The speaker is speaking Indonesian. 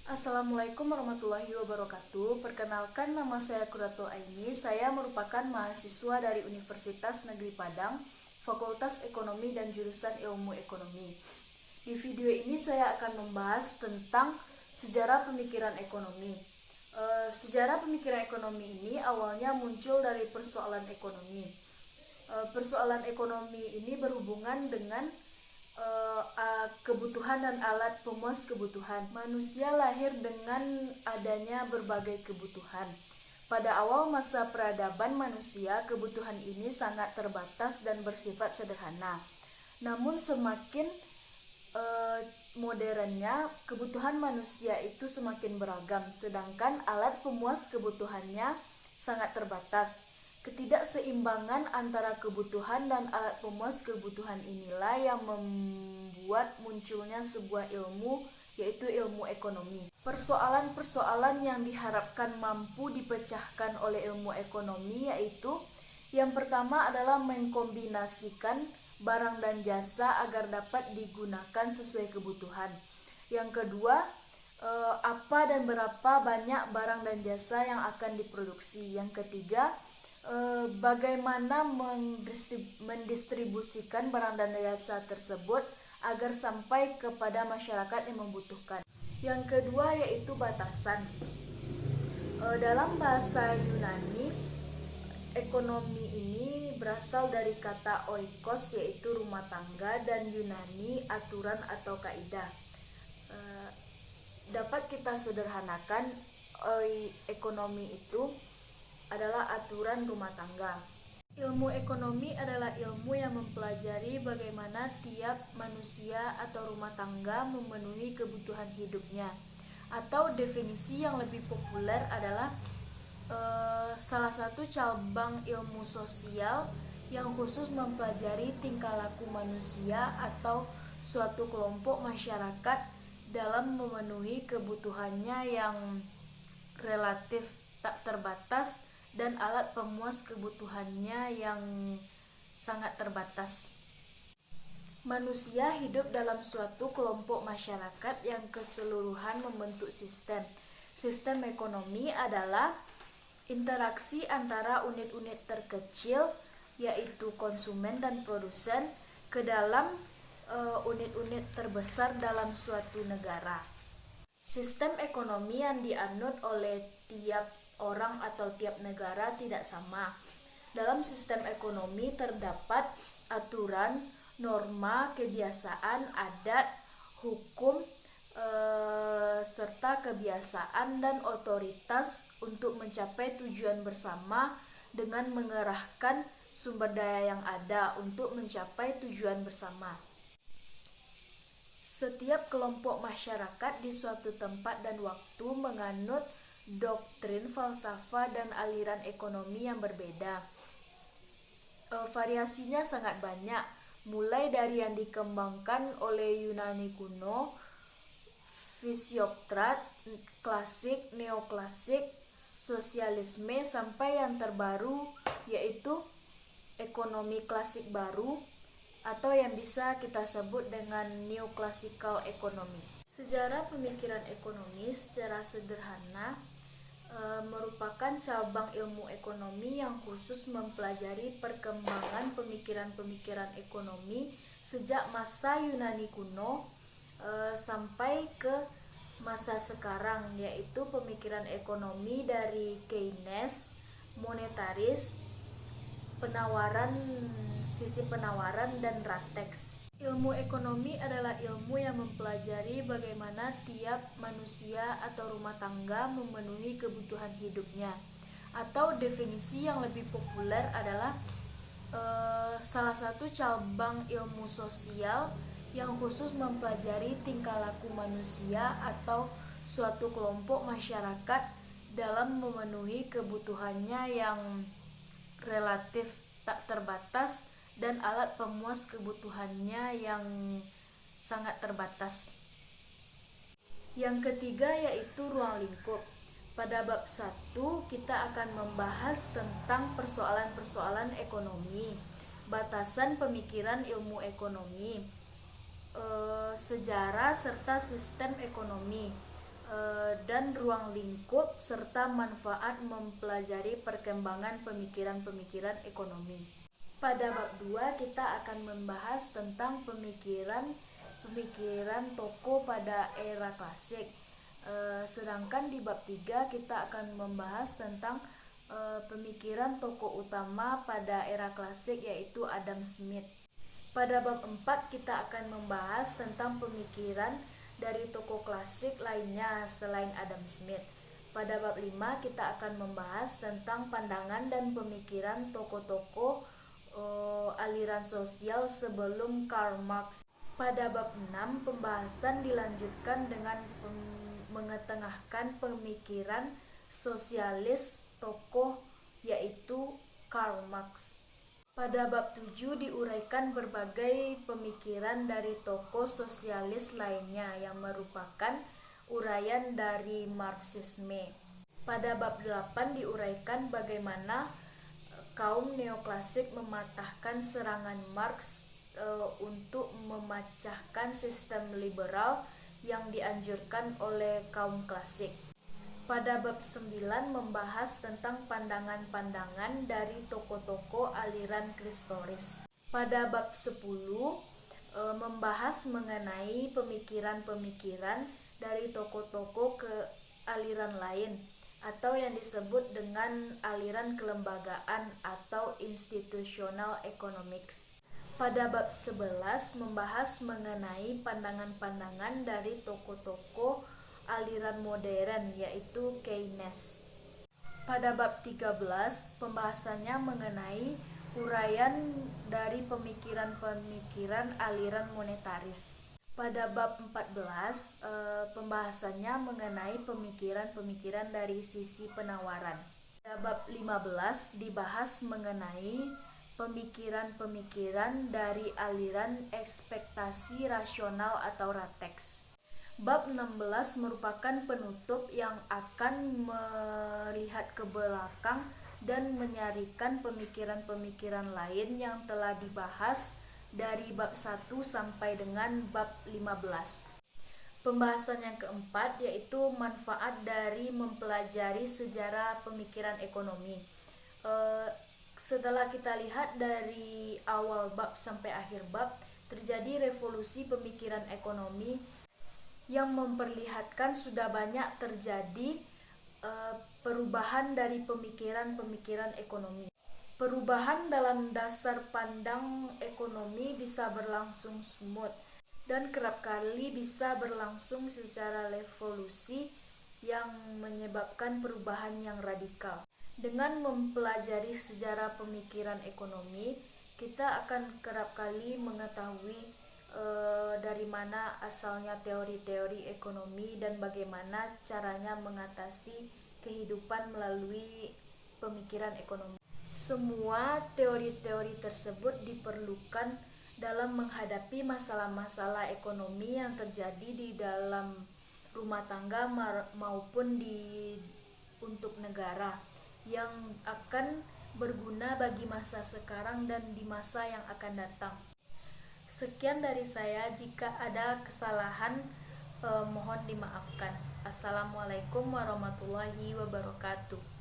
Assalamualaikum warahmatullahi wabarakatuh. Perkenalkan, nama saya Quratul Aini. Saya merupakan mahasiswa dari Universitas Negeri Padang, Fakultas Ekonomi dan jurusan Ilmu Ekonomi. Di video ini saya akan membahas tentang sejarah pemikiran ekonomi. Sejarah pemikiran ekonomi ini awalnya muncul dari persoalan ekonomi. Persoalan ekonomi ini berhubungan dengan kebutuhan dan alat pemuas kebutuhan. Manusia lahir dengan adanya berbagai kebutuhan. Pada awal masa peradaban manusia, kebutuhan ini sangat terbatas dan bersifat sederhana. Namun semakin modernnya, kebutuhan manusia itu semakin beragam, sedangkan alat pemuas kebutuhannya sangat terbatas. Ketidakseimbangan antara kebutuhan dan alat pemuas kebutuhan inilah yang membuat munculnya sebuah ilmu, yaitu ilmu ekonomi. Persoalan-persoalan yang diharapkan mampu dipecahkan oleh ilmu ekonomi yaitu yang pertama adalah mengkombinasikan barang dan jasa agar dapat digunakan sesuai kebutuhan. Yang kedua, apa dan berapa banyak barang dan jasa yang akan diproduksi. Yang ketiga, bagaimana mendistribusikan barang dan jasa tersebut agar sampai kepada masyarakat yang membutuhkan. Yang kedua yaitu batasan. Dalam bahasa Yunani, ekonomi ini berasal dari kata oikos, yaitu rumah tangga, dan Yunani aturan atau kaidah. Dapat kita sederhanakan, ekonomi itu adalah aturan rumah tangga. Ilmu ekonomi adalah ilmu yang mempelajari bagaimana tiap manusia atau rumah tangga memenuhi kebutuhan hidupnya. Atau definisi yang lebih populer adalah salah satu cabang ilmu sosial yang khusus mempelajari tingkah laku manusia atau suatu kelompok masyarakat dalam memenuhi kebutuhannya yang relatif tak terbatas dan alat pemuas kebutuhannya yang sangat terbatas. Manusia hidup dalam suatu kelompok masyarakat yang keseluruhan membentuk sistem. Sistem ekonomi adalah interaksi antara unit-unit terkecil, yaitu konsumen dan produsen, ke dalam unit-unit terbesar dalam suatu negara. Sistem ekonomi yang dianut oleh tiap orang atau tiap negara tidak sama. Dalam sistem ekonomi terdapat aturan, norma, kebiasaan, adat, hukum, serta kebiasaan dan otoritas untuk mencapai tujuan bersama dengan mengerahkan sumber daya yang ada untuk mencapai tujuan bersama. Setiap kelompok masyarakat di suatu tempat dan waktu menganut doktrin, falsafah, dan aliran ekonomi yang berbeda. Variasinya sangat banyak, mulai dari yang dikembangkan oleh Yunani kuno, fisiokrat, klasik, neoklasik, sosialisme, sampai yang terbaru yaitu ekonomi klasik baru atau yang bisa kita sebut dengan neoclassical economy. Sejarah pemikiran ekonomi secara sederhana merupakan cabang ilmu ekonomi yang khusus mempelajari perkembangan pemikiran-pemikiran ekonomi sejak masa Yunani kuno sampai ke masa sekarang, yaitu pemikiran ekonomi dari Keynes, monetaris, sisi penawaran, dan Ratex. Ilmu ekonomi adalah ilmu yang mempelajari bagaimana tiap manusia atau rumah tangga memenuhi kebutuhan hidupnya. Atau definisi yang lebih populer adalah salah satu cabang ilmu sosial yang khusus mempelajari tingkah laku manusia atau suatu kelompok masyarakat dalam memenuhi kebutuhannya yang relatif tak terbatas dan alat pemuas kebutuhannya yang sangat terbatas. Yang ketiga yaitu ruang lingkup. Pada bab 1 kita akan membahas tentang persoalan-persoalan ekonomi, batasan pemikiran ilmu ekonomi, sejarah serta sistem ekonomi, dan ruang lingkup serta manfaat mempelajari perkembangan pemikiran-pemikiran ekonomi. Pada bab 2 kita akan membahas tentang pemikiran tokoh pada era klasik. Sedangkan di bab 3 kita akan membahas tentang pemikiran tokoh utama pada era klasik, yaitu Adam Smith. Pada bab 4 kita akan membahas tentang pemikiran dari tokoh klasik lainnya selain Adam Smith. Pada bab 5 kita akan membahas tentang pandangan dan pemikiran tokoh-tokoh aliran sosial sebelum Karl Marx. Pada bab 6 pembahasan dilanjutkan dengan mengetengahkan pemikiran sosialis tokoh yaitu Karl Marx. Pada bab 7 diuraikan berbagai pemikiran dari tokoh sosialis lainnya yang merupakan uraian dari Marxisme. Pada bab 8 diuraikan bagaimana kaum neoklasik mematahkan serangan Marx untuk memecahkan sistem liberal yang dianjurkan oleh kaum klasik. Pada bab 9 membahas tentang pandangan-pandangan dari tokoh-tokoh aliran Kristoris. Pada bab 10 membahas mengenai pemikiran-pemikiran dari tokoh-tokoh ke aliran lain atau yang disebut dengan aliran kelembagaan atau institutional economics. Pada bab 11 membahas mengenai pandangan-pandangan dari tokoh-tokoh aliran modern yaitu Keynes. Pada bab 13 pembahasannya mengenai uraian dari pemikiran-pemikiran aliran monetaris. Pada bab 14 pembahasannya mengenai pemikiran-pemikiran dari sisi penawaran. Pada bab 15 dibahas mengenai pemikiran-pemikiran dari aliran ekspektasi rasional atau rateks. Bab 16 merupakan penutup yang akan melihat ke belakang dan menyarikan pemikiran-pemikiran lain yang telah dibahas dari bab 1 sampai dengan bab 15. Pembahasan yang keempat yaitu manfaat dari mempelajari sejarah pemikiran ekonomi. Setelah kita lihat dari awal bab sampai akhir bab, terjadi revolusi pemikiran ekonomi yang memperlihatkan sudah banyak terjadi perubahan dari pemikiran-pemikiran ekonomi. Perubahan dalam dasar pandang ekonomi bisa berlangsung smooth dan kerap kali bisa berlangsung secara revolusi yang menyebabkan perubahan yang radikal. Dengan mempelajari sejarah pemikiran ekonomi, kita akan kerap kali mengetahui dari mana asalnya teori-teori ekonomi dan bagaimana caranya mengatasi kehidupan melalui pemikiran ekonomi. Semua teori-teori tersebut diperlukan dalam menghadapi masalah-masalah ekonomi yang terjadi di dalam rumah tangga maupun untuk negara, yang akan berguna bagi masa sekarang dan di masa yang akan datang. Sekian dari saya, jika ada kesalahan mohon dimaafkan. Assalamualaikum warahmatullahi wabarakatuh.